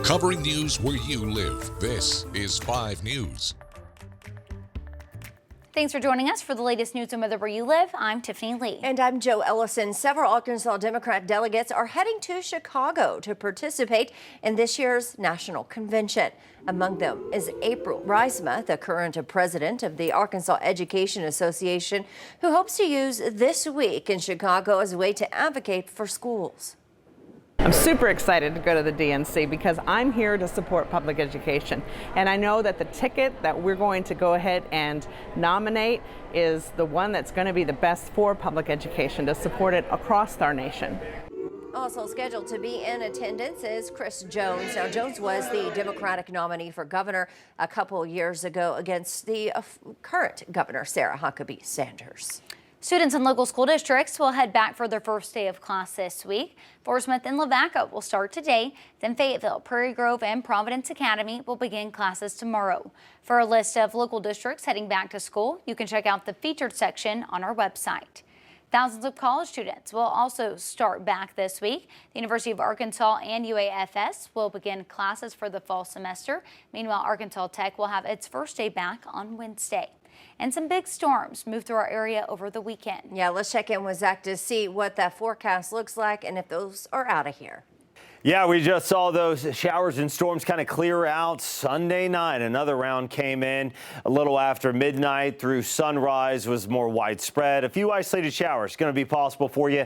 Covering news where you live. This is 5 News. Thanks for joining us for the latest news and weather where you live. I'm Tiffany Lee. And I'm Joe Ellison. Several Arkansas Democrat delegates are heading to Chicago to participate in this year's national convention. Among them is April Reisma, the current president of the Arkansas Education Association, who hopes to use this week in Chicago as a way to advocate for schools. I'm super excited to go to the DNC because I'm here to support public education. And I know that the ticket that we're going to go ahead and nominate is the one that's going to be the best for public education, to support it across our nation. Also scheduled to be in attendance is Chris Jones. Now, Jones was the Democratic nominee for governor a couple years ago against the current governor, Sarah Huckabee Sanders. Students in local school districts will head back for their first day of class this week. Fort Smith and Lavaca will start today. Then Fayetteville, Prairie Grove, and Providence Academy will begin classes tomorrow. For a list of local districts heading back to school, you can check out the featured section on our website. Thousands of college students will also start back this week. The University of Arkansas and UAFS will begin classes for the fall semester. Meanwhile, Arkansas Tech will have its first day back on Wednesday. And some big storms moved through our area over the weekend. Yeah, let's check in with Zach to see what that forecast looks like and if those are out of here. Yeah, we just saw those showers and storms kind of clear out Sunday night. Another round came in a little after midnight through sunrise, was more widespread. A few isolated showers going to be possible for you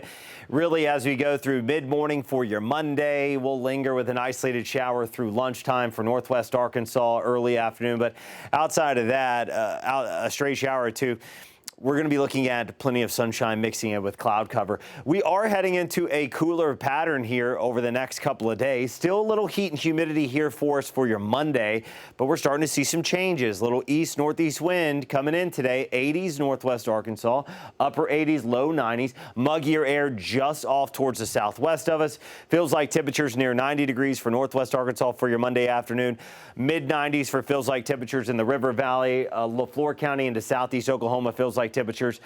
really as we go through mid-morning for your Monday. We'll linger with an isolated shower through lunchtime for northwest Arkansas early afternoon. But outside of that, a stray shower or two. We're going to be looking at plenty of sunshine mixing in with cloud cover. We are heading into a cooler pattern here over the next couple of days. Still a little heat and humidity here for us for your Monday, but we're starting to see some changes. Little east-northeast wind coming in today. 80s northwest Arkansas, upper 80s, low 90s. Muggier air just off towards the southwest of us. Feels like temperatures near 90 degrees for northwest Arkansas for your Monday afternoon. Mid-90s for feels like temperatures in the River Valley. LaFleur County into southeast Oklahoma feels like temperatures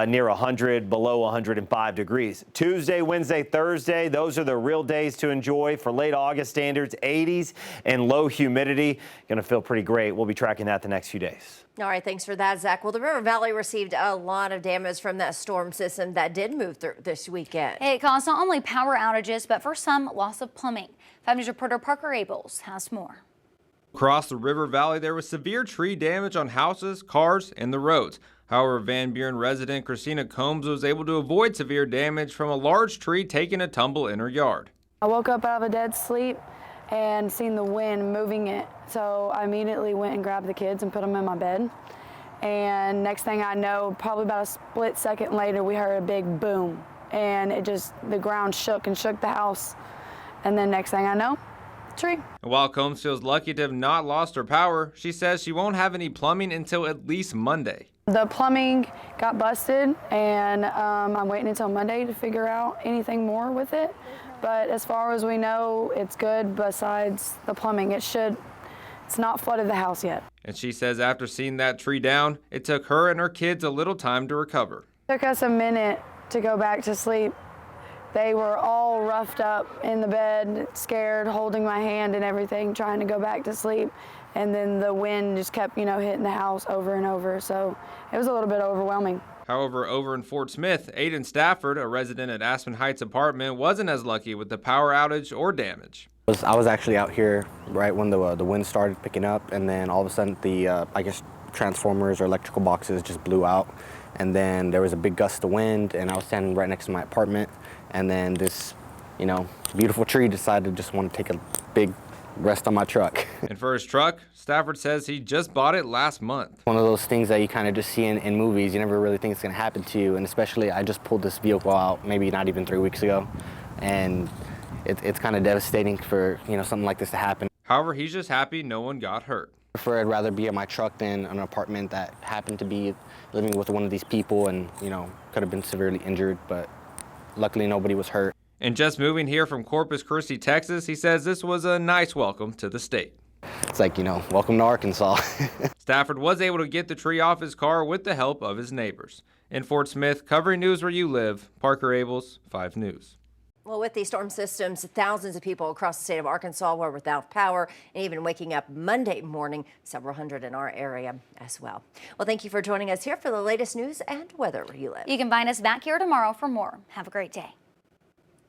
near 100, below 105 degrees. Tuesday, Wednesday, Thursday, those are the real days to enjoy for late August standards. 80s and low humidity. Going to feel pretty great. We'll be tracking that the next few days. All right, thanks for that, Zach. Well, the River Valley received a lot of damage from that storm system that did move through this weekend. It caused not only power outages, but for some, loss of plumbing. 5 News reporter Parker Abels has more. Across the River Valley, there was severe tree damage on houses, cars, and the roads. However, Van Buren resident Christina Combs was able to avoid severe damage from a large tree taking a tumble in her yard. I woke up out of a dead sleep and seen the wind moving it. So I immediately went and grabbed the kids and put them in my bed. And next thing I know, probably about a split second later, we heard a big boom. And the ground shook and shook the house. And then next thing I know, tree. And while Combs feels lucky to have not lost her power, she says she won't have any plumbing until at least Monday. The plumbing got busted, and I'm waiting until Monday to figure out anything more with it. But as far as we know, it's good besides the plumbing. It's not flooded the house yet. And she says after seeing that tree down, it took her and her kids a little time to recover. It took us a minute to go back to sleep. They were all roughed up in the bed, scared, holding my hand and everything, trying to go back to sleep. And then the wind just kept, hitting the house over and over. So it was a little bit overwhelming. However, over in Fort Smith, Aiden Stafford, a resident at Aspen Heights apartment, wasn't as lucky with the power outage or damage. I was actually out here right when the wind started picking up, and then all of a sudden the, transformers or electrical boxes just blew out. And then there was a big gust of wind, and I was standing right next to my apartment. And then this, beautiful tree decided to just want to take a big rest on my truck. And for his truck, Stafford says he just bought it last month. One of those things that you kind of just see in movies. You never really think it's going to happen to you. And especially, I just pulled this vehicle out maybe not even 3 weeks ago. And it's kind of devastating for, something like this to happen. However, he's just happy no one got hurt. I'd rather be at my truck than an apartment that happened to be living with one of these people and, could have been severely injured. But luckily, nobody was hurt. And just moving here from Corpus Christi, Texas, he says this was a nice welcome to the state. It's like, welcome to Arkansas. Stafford was able to get the tree off his car with the help of his neighbors. In Fort Smith, covering news where you live, Parker Abels, 5 News. Well, with these storm systems, thousands of people across the state of Arkansas were without power, and even waking up Monday morning, several hundred in our area as well. Well, thank you for joining us here for the latest news and weather where you live. You can find us back here tomorrow for more. Have a great day.